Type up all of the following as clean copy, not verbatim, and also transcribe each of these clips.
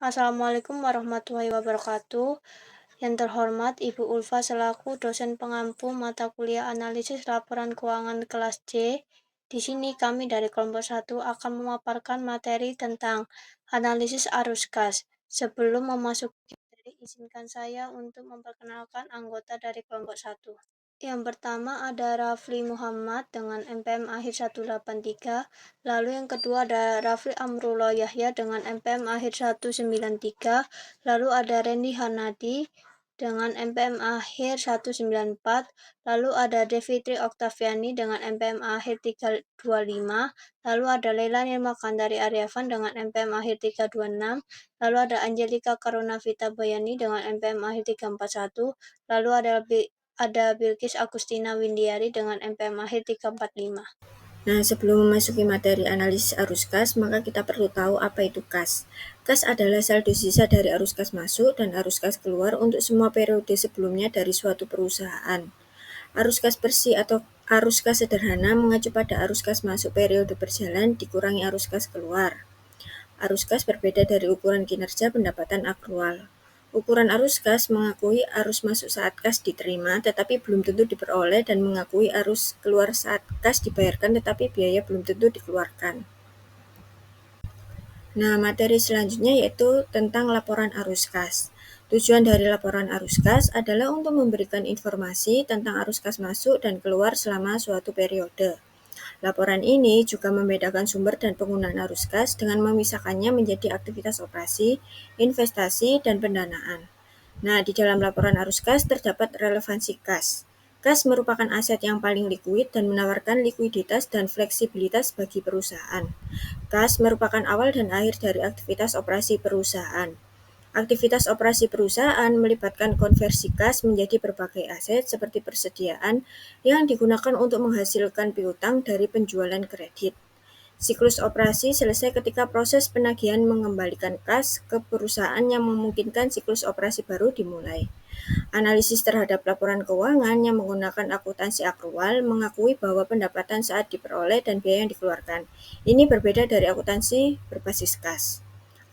Assalamualaikum warahmatullahi wabarakatuh. Yang terhormat Ibu Ulfa selaku dosen pengampu mata kuliah analisis laporan keuangan kelas C. Di sini kami dari kelompok 1 akan memaparkan materi tentang analisis arus kas. Sebelum memasuki materi, izinkan saya untuk memperkenalkan anggota dari kelompok 1. Yang pertama ada Rafli Muhammad dengan NPM akhir 183, lalu yang kedua ada Rafli Amrullah Yahya dengan NPM akhir 193, lalu ada Randy Hanadi dengan NPM akhir 194, lalu ada Devitri Oktaviani dengan NPM akhir 325, lalu ada Leila Nirma Kandari Aryavan dengan NPM akhir 326, lalu ada Angelika Karunavita Bayani dengan NPM akhir 341, lalu ada Bilkis Agustina Windiari dengan NPM akhir 345. Nah, sebelum memasuki materi analisis arus kas, maka kita perlu tahu apa itu kas. Kas adalah saldo sisa dari arus kas masuk dan arus kas keluar untuk semua periode sebelumnya dari suatu perusahaan. Arus kas bersih atau arus kas sederhana mengacu pada arus kas masuk periode berjalan dikurangi arus kas keluar. Arus kas berbeda dari ukuran kinerja pendapatan akrual. Ukuran arus kas mengakui arus masuk saat kas diterima tetapi belum tentu diperoleh dan mengakui arus keluar saat kas dibayarkan tetapi biaya belum tentu dikeluarkan. Nah, materi selanjutnya yaitu tentang laporan arus kas. Tujuan dari laporan arus kas adalah untuk memberikan informasi tentang arus kas masuk dan keluar selama suatu periode. Laporan ini juga membedakan sumber dan penggunaan arus kas dengan memisahkannya menjadi aktivitas operasi, investasi, dan pendanaan. Nah, di dalam laporan arus kas terdapat relevansi kas. Kas merupakan aset yang paling likuid dan menawarkan likuiditas dan fleksibilitas bagi perusahaan. Kas merupakan awal dan akhir dari aktivitas operasi perusahaan. Aktivitas operasi perusahaan melibatkan konversi kas menjadi berbagai aset seperti persediaan yang digunakan untuk menghasilkan piutang dari penjualan kredit. Siklus operasi selesai ketika proses penagihan mengembalikan kas ke perusahaan yang memungkinkan siklus operasi baru dimulai. Analisis terhadap laporan keuangan yang menggunakan akuntansi akrual mengakui bahwa pendapatan saat diperoleh dan biaya yang dikeluarkan. Ini berbeda dari akuntansi berbasis kas.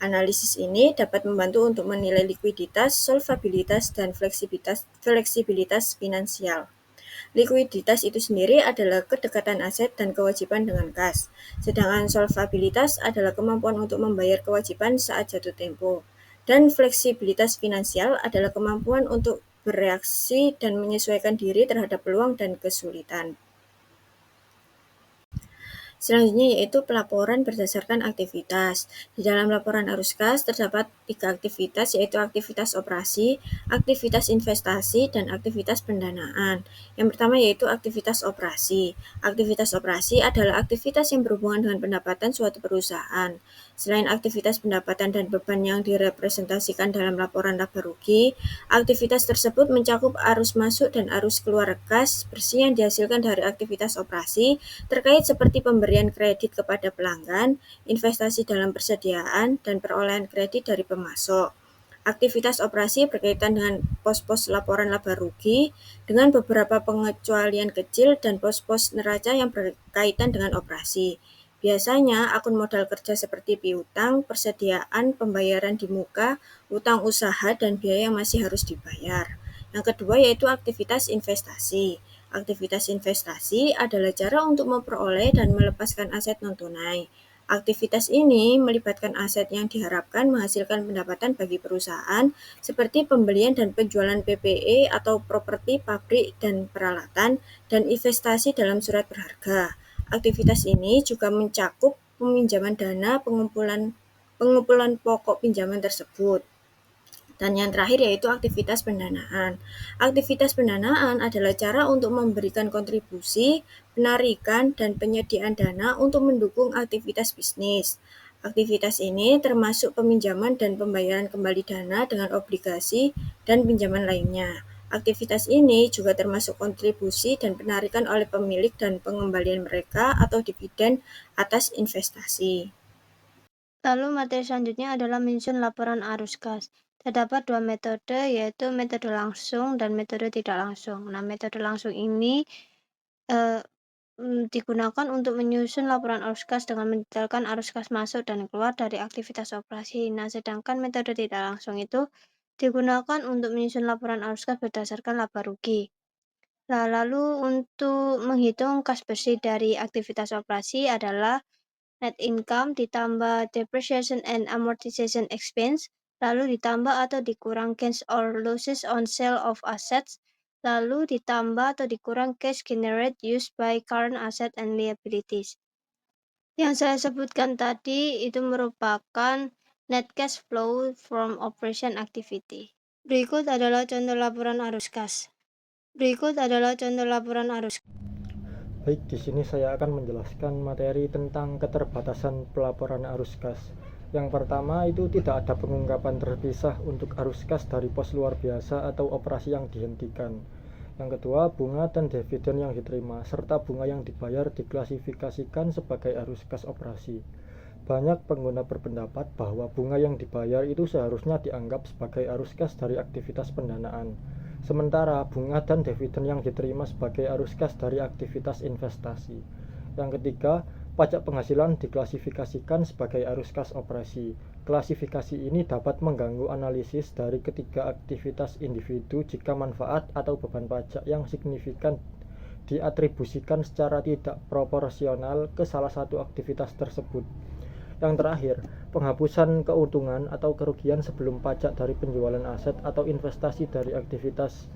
Analisis ini dapat membantu untuk menilai likuiditas, solvabilitas, dan fleksibilitas finansial. Likuiditas itu sendiri adalah kedekatan aset dan kewajiban dengan kas, sedangkan solvabilitas adalah kemampuan untuk membayar kewajiban saat jatuh tempo. Dan fleksibilitas finansial adalah kemampuan untuk bereaksi dan menyesuaikan diri terhadap peluang dan kesulitan. Selanjutnya yaitu pelaporan berdasarkan aktivitas. Di dalam laporan arus kas terdapat 3 aktivitas yaitu aktivitas operasi, aktivitas investasi, dan aktivitas pendanaan. Yang pertama yaitu aktivitas operasi. Aktivitas operasi adalah aktivitas yang berhubungan dengan pendapatan suatu perusahaan. Selain aktivitas pendapatan dan beban yang direpresentasikan dalam laporan laba rugi, aktivitas tersebut mencakup arus masuk dan arus keluar kas bersih yang dihasilkan dari aktivitas operasi terkait seperti pemberian kredit kepada pelanggan, investasi dalam persediaan, dan perolehan kredit dari pemasok. Aktivitas operasi berkaitan dengan pos-pos laporan laba rugi dengan beberapa pengecualian kecil dan pos-pos neraca yang berkaitan dengan operasi. Biasanya akun modal kerja seperti piutang, persediaan, pembayaran di muka, utang usaha, dan biaya yang masih harus dibayar. Yang kedua yaitu aktivitas investasi. Aktivitas investasi adalah cara untuk memperoleh dan melepaskan aset non-tunai. Aktivitas ini melibatkan aset yang diharapkan menghasilkan pendapatan bagi perusahaan seperti pembelian dan penjualan PPE atau properti, pabrik, dan peralatan, dan investasi dalam surat berharga. Aktivitas ini juga mencakup peminjaman dana pengumpulan pokok pinjaman tersebut. Dan yang terakhir yaitu aktivitas pendanaan. Aktivitas pendanaan adalah cara untuk memberikan kontribusi, penarikan, dan penyediaan dana untuk mendukung aktivitas bisnis. Aktivitas ini termasuk peminjaman dan pembayaran kembali dana dengan obligasi dan pinjaman lainnya. Aktivitas ini juga termasuk kontribusi dan penarikan oleh pemilik dan pengembalian mereka atau dividen atas investasi. Lalu materi selanjutnya adalah menyusun laporan arus kas. Terdapat dua metode, yaitu metode langsung dan metode tidak langsung. Nah, metode langsung ini digunakan untuk menyusun laporan arus kas dengan mendetailkan arus kas masuk dan keluar dari aktivitas operasi. Nah, sedangkan metode tidak langsung itu digunakan untuk menyusun laporan arus kas berdasarkan laba rugi. Nah, lalu untuk menghitung kas bersih dari aktivitas operasi adalah net income ditambah depreciation and amortization expense, lalu ditambah atau dikurang gains or losses on sale of assets, lalu ditambah atau dikurang cash generated used by current asset and liabilities. Yang saya sebutkan tadi itu merupakan net cash flow from operation activity. Berikut adalah contoh laporan arus kas. Baik, di sini saya akan menjelaskan materi tentang keterbatasan pelaporan arus kas. Yang pertama itu tidak ada pengungkapan terpisah untuk arus kas dari pos luar biasa atau operasi yang dihentikan. Yang kedua, bunga dan dividen yang diterima serta bunga yang dibayar diklasifikasikan sebagai arus kas operasi. Banyak pengguna berpendapat bahwa bunga yang dibayar itu seharusnya dianggap sebagai arus kas dari aktivitas pendanaan. Sementara bunga dan dividen yang diterima sebagai arus kas dari aktivitas investasi. Yang ketiga, pajak penghasilan diklasifikasikan sebagai arus kas operasi. Klasifikasi ini dapat mengganggu analisis dari ketiga aktivitas individu jika manfaat atau beban pajak yang signifikan diatribusikan secara tidak proporsional ke salah satu aktivitas tersebut. Yang terakhir, penghapusan keuntungan atau kerugian sebelum pajak dari penjualan aset atau investasi dari aktivitas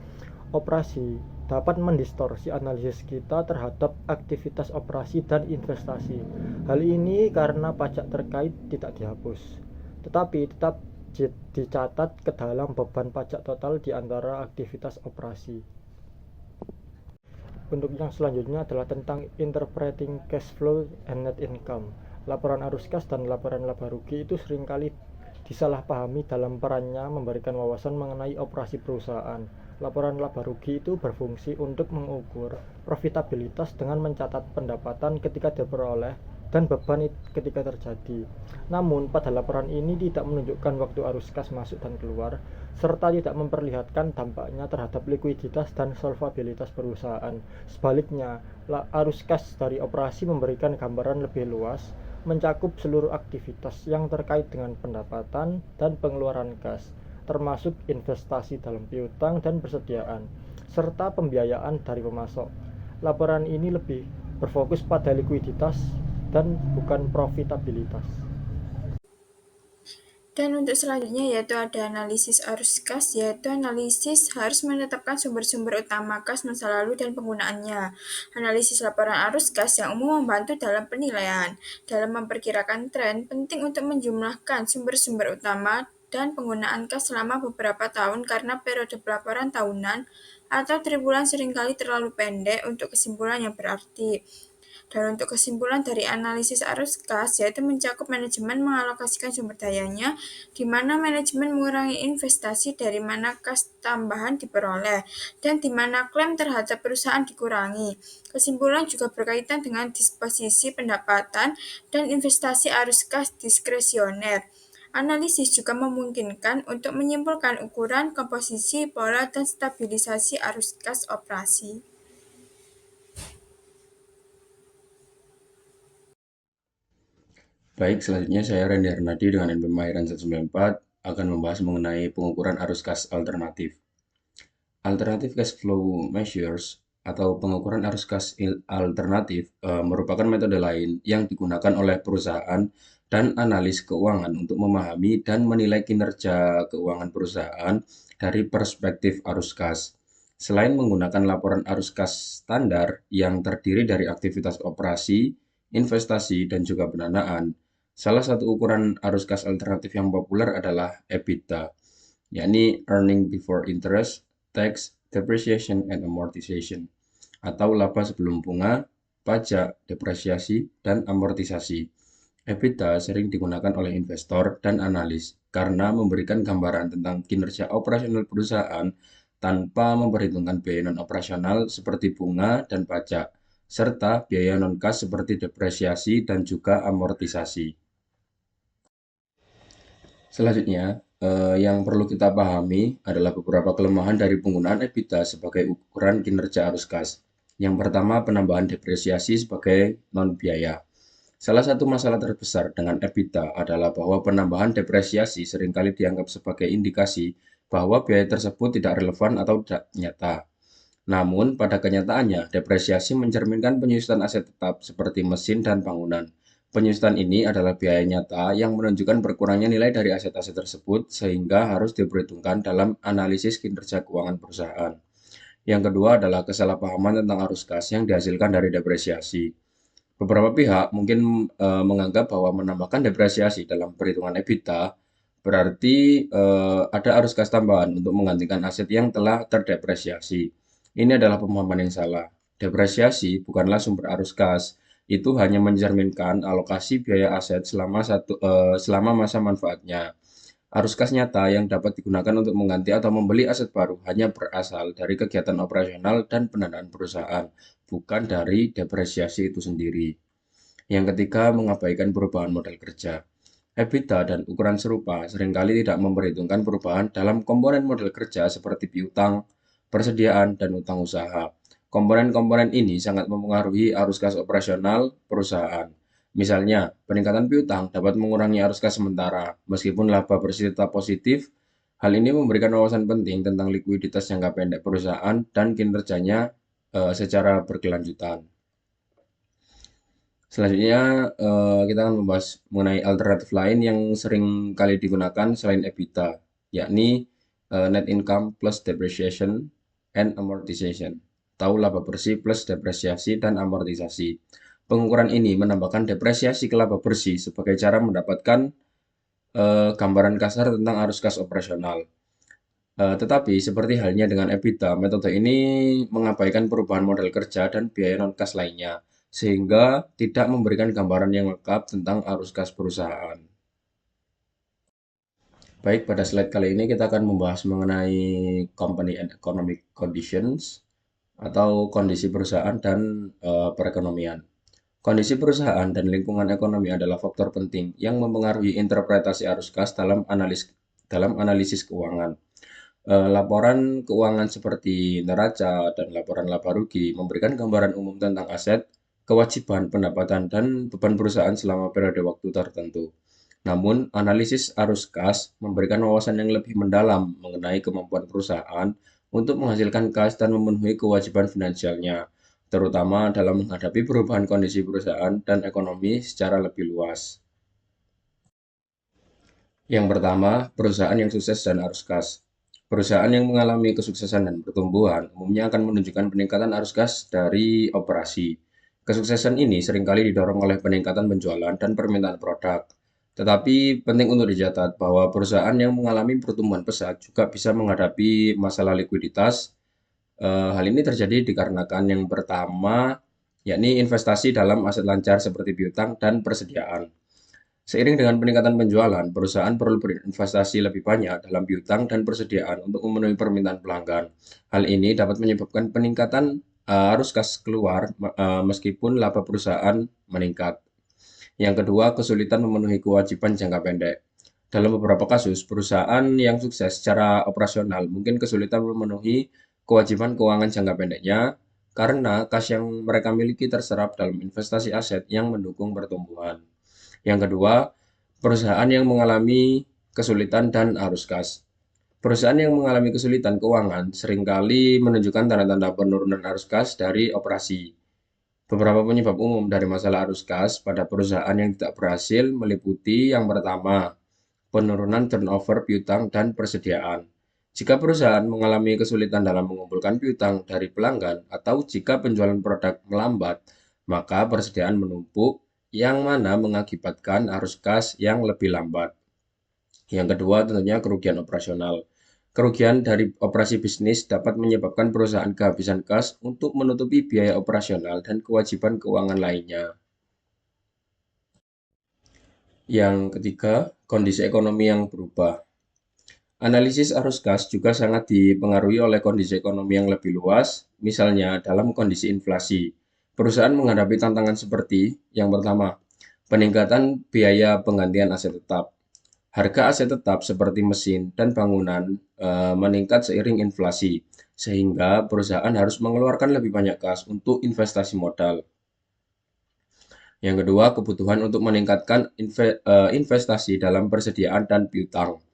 operasi dapat mendistorsi analisis kita terhadap aktivitas operasi dan investasi. Hal ini karena pajak terkait tidak dihapus, tetapi tetap dicatat ke dalam beban pajak total di antara aktivitas operasi. Untuk yang selanjutnya adalah tentang interpreting cash flow and net income. Laporan arus kas dan laporan laba rugi itu seringkali disalahpahami dalam perannya memberikan wawasan mengenai operasi perusahaan. Laporan laba rugi itu berfungsi untuk mengukur profitabilitas dengan mencatat pendapatan ketika diperoleh dan beban ketika terjadi. Namun, pada laporan ini tidak menunjukkan waktu arus kas masuk dan keluar, serta tidak memperlihatkan dampaknya terhadap likuiditas dan solvabilitas perusahaan. Sebaliknya, arus kas dari operasi memberikan gambaran lebih luas, mencakup seluruh aktivitas yang terkait dengan pendapatan dan pengeluaran kas, termasuk investasi dalam piutang dan persediaan, serta pembiayaan dari pemasok. Laporan ini lebih berfokus pada likuiditas dan bukan profitabilitas. Dan untuk selanjutnya yaitu ada analisis arus kas, yaitu analisis harus menetapkan sumber-sumber utama kas masa lalu dan penggunaannya. Analisis laporan arus kas yang umum membantu dalam penilaian. Dalam memperkirakan tren, penting untuk menjumlahkan sumber-sumber utama dan penggunaan kas selama beberapa tahun karena periode pelaporan tahunan atau triwulan seringkali terlalu pendek untuk kesimpulan yang berarti. Dan untuk kesimpulan dari analisis arus kas, yaitu mencakup manajemen mengalokasikan sumber dayanya, di mana manajemen mengurangi investasi dari mana kas tambahan diperoleh, dan di mana klaim terhadap perusahaan dikurangi. Kesimpulan juga berkaitan dengan disposisi pendapatan dan investasi arus kas diskresioner. Analisis juga memungkinkan untuk menyimpulkan ukuran, komposisi, pola, dan stabilisasi arus kas operasi. Baik, selanjutnya saya Randy Arnadi dengan NPM Mahiran 194 akan membahas mengenai pengukuran arus kas alternatif. Alternative cash flow measures atau pengukuran arus kas alternatif merupakan metode lain yang digunakan oleh perusahaan dan analis keuangan untuk memahami dan menilai kinerja keuangan perusahaan dari perspektif arus kas. Selain menggunakan laporan arus kas standar yang terdiri dari aktivitas operasi, investasi, dan juga pendanaan, salah satu ukuran arus kas alternatif yang populer adalah EBITDA, yakni Earning Before Interest, Tax, Depreciation, and Amortization, atau laba sebelum bunga, pajak, depresiasi, dan amortisasi. EBITDA sering digunakan oleh investor dan analis karena memberikan gambaran tentang kinerja operasional perusahaan tanpa memperhitungkan biaya non-operasional seperti bunga dan pajak, serta biaya non-kas seperti depresiasi dan juga amortisasi. Selanjutnya, yang perlu kita pahami adalah beberapa kelemahan dari penggunaan EBITDA sebagai ukuran kinerja arus kas. Yang pertama, penambahan depresiasi sebagai non-biaya. Salah satu masalah terbesar dengan EBITDA adalah bahwa penambahan depresiasi seringkali dianggap sebagai indikasi bahwa biaya tersebut tidak relevan atau tidak nyata. Namun, pada kenyataannya, depresiasi mencerminkan penyusutan aset tetap seperti mesin dan bangunan. Penyusutan ini adalah biaya nyata yang menunjukkan berkurangnya nilai dari aset-aset tersebut sehingga harus diperhitungkan dalam analisis kinerja keuangan perusahaan. Yang kedua adalah kesalahpahaman tentang arus kas yang dihasilkan dari depresiasi. Beberapa pihak mungkin menganggap bahwa menambahkan depresiasi dalam perhitungan EBITDA berarti ada arus kas tambahan untuk menggantikan aset yang telah terdepresiasi. Ini adalah pemahaman yang salah. Depresiasi bukanlah sumber arus kas. Itu hanya mencerminkan alokasi biaya aset selama masa manfaatnya. Arus kas nyata yang dapat digunakan untuk mengganti atau membeli aset baru hanya berasal dari kegiatan operasional dan pendanaan perusahaan, bukan dari depresiasi itu sendiri. Yang ketiga, mengabaikan perubahan modal kerja. EBITDA dan ukuran serupa seringkali tidak memperhitungkan perubahan dalam komponen modal kerja seperti piutang, persediaan, dan utang usaha. Komponen-komponen ini sangat mempengaruhi arus kas operasional perusahaan. Misalnya, peningkatan piutang dapat mengurangi arus kas sementara, meskipun laba bersih tetap positif. Hal ini memberikan wawasan penting tentang likuiditas jangka pendek perusahaan dan kinerjanya secara berkelanjutan. Selanjutnya, kita akan membahas mengenai alternatif lain yang sering kali digunakan selain EBITDA, yakni net income plus depreciation and amortization, atau laba bersih plus depresiasi dan amortisasi. Pengukuran ini menambahkan depresiasi ke laba bersih sebagai cara mendapatkan gambaran kasar tentang arus kas operasional. Tetapi seperti halnya dengan EBITDA, metode ini mengabaikan perubahan modal kerja dan biaya non-kas lainnya, sehingga tidak memberikan gambaran yang lengkap tentang arus kas perusahaan. Baik, pada slide kali ini kita akan membahas mengenai company and economic conditions atau kondisi perusahaan dan perekonomian. Kondisi perusahaan dan lingkungan ekonomi adalah faktor penting yang mempengaruhi interpretasi arus kas dalam analisis keuangan. Laporan keuangan seperti neraca dan laporan laba rugi memberikan gambaran umum tentang aset, kewajiban, pendapatan, dan beban perusahaan selama periode waktu tertentu. Namun, analisis arus kas memberikan wawasan yang lebih mendalam mengenai kemampuan perusahaan untuk menghasilkan kas dan memenuhi kewajiban finansialnya, terutama dalam menghadapi perubahan kondisi perusahaan dan ekonomi secara lebih luas. Yang pertama, perusahaan yang sukses dan arus kas. Perusahaan yang mengalami kesuksesan dan pertumbuhan umumnya akan menunjukkan peningkatan arus kas dari operasi. Kesuksesan ini seringkali didorong oleh peningkatan penjualan dan permintaan produk. Tetapi penting untuk dicatat bahwa perusahaan yang mengalami pertumbuhan pesat juga bisa menghadapi masalah likuiditas. Hal ini terjadi dikarenakan yang pertama, yakni investasi dalam aset lancar seperti piutang dan persediaan. Seiring dengan peningkatan penjualan, perusahaan perlu berinvestasi lebih banyak dalam piutang dan persediaan untuk memenuhi permintaan pelanggan. Hal ini dapat menyebabkan peningkatan arus kas keluar meskipun laba perusahaan meningkat. Yang kedua, kesulitan memenuhi kewajiban jangka pendek. Dalam beberapa kasus, perusahaan yang sukses secara operasional mungkin kesulitan memenuhi kewajiban keuangan jangka pendeknya karena kas yang mereka miliki terserap dalam investasi aset yang mendukung pertumbuhan. Yang kedua, perusahaan yang mengalami kesulitan dan arus kas. Perusahaan yang mengalami kesulitan keuangan seringkali menunjukkan tanda-tanda penurunan arus kas dari operasi. Beberapa penyebab umum dari masalah arus kas pada perusahaan yang tidak berhasil meliputi yang pertama, penurunan turnover piutang dan persediaan. Jika perusahaan mengalami kesulitan dalam mengumpulkan piutang dari pelanggan atau jika penjualan produk melambat, maka persediaan menumpuk yang mana mengakibatkan arus kas yang lebih lambat. Yang kedua tentunya kerugian operasional. Kerugian dari operasi bisnis dapat menyebabkan perusahaan kehabisan kas untuk menutupi biaya operasional dan kewajiban keuangan lainnya. Yang ketiga, kondisi ekonomi yang berubah. Analisis arus kas juga sangat dipengaruhi oleh kondisi ekonomi yang lebih luas, misalnya dalam kondisi inflasi. Perusahaan menghadapi tantangan seperti yang pertama, peningkatan biaya penggantian aset tetap. Harga aset tetap seperti mesin dan bangunan meningkat seiring inflasi. sehingga perusahaan harus mengeluarkan lebih banyak kas untuk investasi modal. Yang kedua, kebutuhan untuk meningkatkan investasi dalam persediaan dan piutang.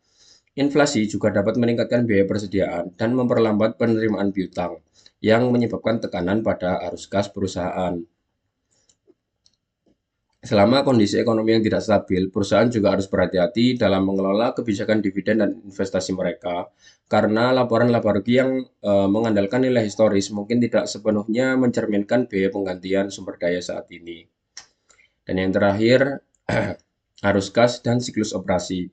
Inflasi juga dapat meningkatkan biaya persediaan dan memperlambat penerimaan piutang, yang menyebabkan tekanan pada arus kas perusahaan. Selama kondisi ekonomi yang tidak stabil, perusahaan juga harus berhati-hati dalam mengelola kebijakan dividen dan investasi mereka, karena laporan laba rugi yang mengandalkan nilai historis mungkin tidak sepenuhnya mencerminkan biaya penggantian sumber daya saat ini. Dan yang terakhir, arus kas dan siklus operasi.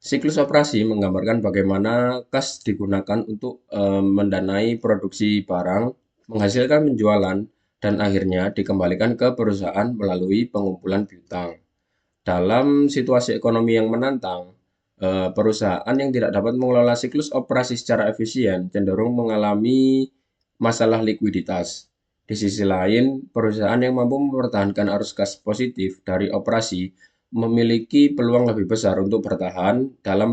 Siklus operasi menggambarkan bagaimana kas digunakan untuk mendanai produksi barang, menghasilkan penjualan, dan akhirnya dikembalikan ke perusahaan melalui pengumpulan piutang. Dalam situasi ekonomi yang menantang, perusahaan yang tidak dapat mengelola siklus operasi secara efisien cenderung mengalami masalah likuiditas. Di sisi lain, perusahaan yang mampu mempertahankan arus kas positif dari operasi memiliki peluang lebih besar untuk bertahan dalam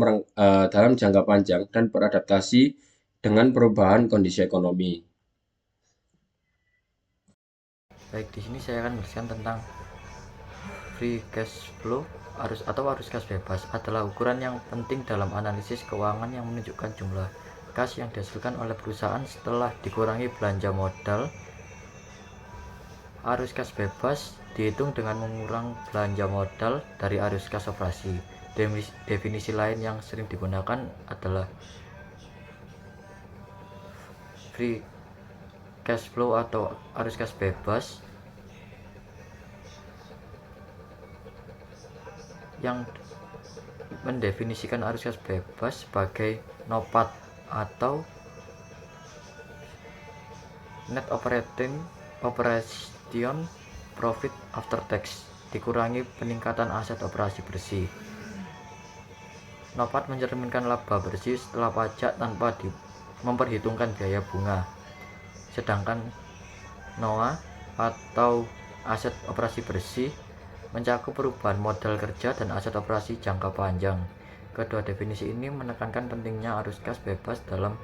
jangka panjang dan beradaptasi dengan perubahan kondisi ekonomi. Baik, di sini saya akan menjelaskan tentang free cash flow arus kas bebas adalah ukuran yang penting dalam analisis keuangan yang menunjukkan jumlah kas yang dihasilkan oleh perusahaan setelah dikurangi belanja modal. Arus kas bebas dihitung dengan mengurang belanja modal dari arus kas operasi. Definisi lain yang sering digunakan adalah free cash flow atau arus kas bebas yang mendefinisikan arus kas bebas sebagai NOPAT atau net operation profit after tax dikurangi peningkatan aset operasi bersih. NOPAT mencerminkan laba bersih setelah pajak tanpa memperhitungkan biaya bunga. Sedangkan NOA atau aset operasi bersih mencakup perubahan modal kerja dan aset operasi jangka panjang. Kedua definisi ini menekankan pentingnya arus kas bebas dalam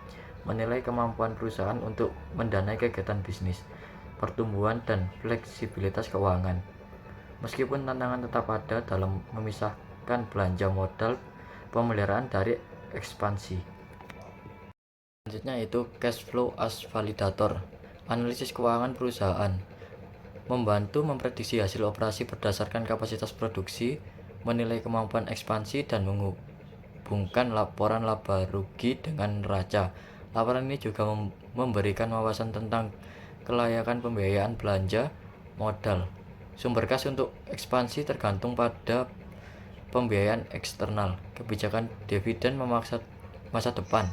menilai kemampuan perusahaan untuk mendanai kegiatan bisnis, pertumbuhan, dan fleksibilitas keuangan. Meskipun tantangan tetap ada dalam memisahkan belanja modal pemeliharaan dari ekspansi. Selanjutnya yaitu cash flow as validator, analisis keuangan perusahaan. Membantu memprediksi hasil operasi berdasarkan kapasitas produksi, menilai kemampuan ekspansi, dan menghubungkan laporan laba rugi dengan neraca. Laporan ini juga memberikan wawasan tentang kelayakan pembiayaan belanja modal. Sumber kas untuk ekspansi tergantung pada pembiayaan eksternal, kebijakan dividen masa depan,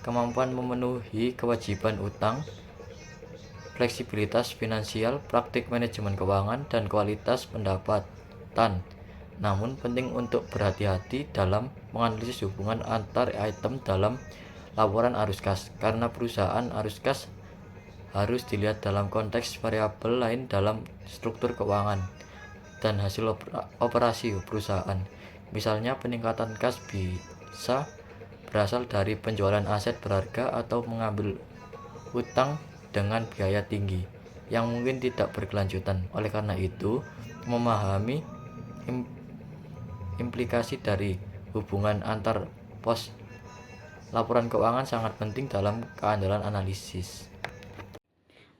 kemampuan memenuhi kewajiban utang, fleksibilitas finansial, praktik manajemen keuangan, dan kualitas pendapatan. Namun penting untuk berhati-hati dalam menganalisis hubungan antar item dalam laporan arus kas, karena perusahaan arus kas harus dilihat dalam konteks variabel lain dalam struktur keuangan dan hasil operasi perusahaan. Misalnya peningkatan kas bisa berasal dari penjualan aset berharga atau mengambil utang dengan biaya tinggi yang mungkin tidak berkelanjutan. Oleh karena itu, memahami implikasi dari hubungan antar pos laporan keuangan sangat penting dalam keandalan analisis.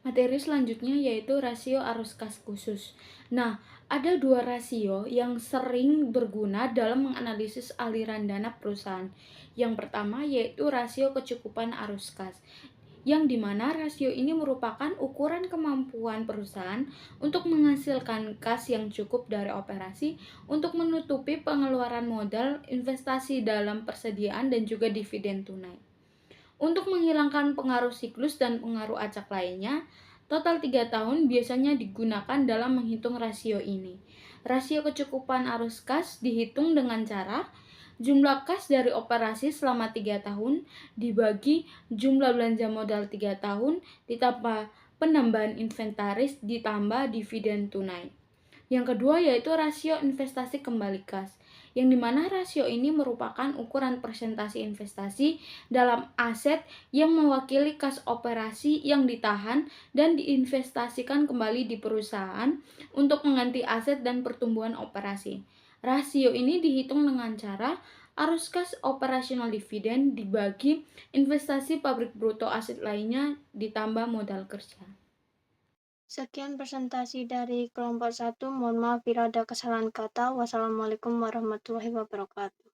Materi selanjutnya yaitu rasio arus kas khusus. Nah, ada dua rasio yang sering berguna dalam menganalisis aliran dana perusahaan. Yang pertama yaitu rasio kecukupan arus kas, yang dimana rasio ini merupakan ukuran kemampuan perusahaan untuk menghasilkan kas yang cukup dari operasi untuk menutupi pengeluaran modal, investasi dalam persediaan, dan juga dividen tunai. Untuk menghilangkan pengaruh siklus dan pengaruh acak lainnya, total 3 tahun biasanya digunakan dalam menghitung rasio ini. Rasio kecukupan arus kas dihitung dengan cara jumlah kas dari operasi selama 3 tahun dibagi jumlah belanja modal 3 tahun ditambah penambahan inventaris ditambah dividen tunai. Yang kedua yaitu rasio investasi kembali kas. yang dimana rasio ini merupakan ukuran persentase investasi dalam aset yang mewakili kas operasi yang ditahan dan diinvestasikan kembali di perusahaan untuk mengganti aset dan pertumbuhan operasi. Rasio ini dihitung dengan cara arus kas operasional dividen dibagi investasi pabrik bruto aset lainnya ditambah modal kerja. Sekian presentasi dari kelompok 1. Mohon maaf bila ada kesalahan kata. Wassalamualaikum warahmatullahi wabarakatuh.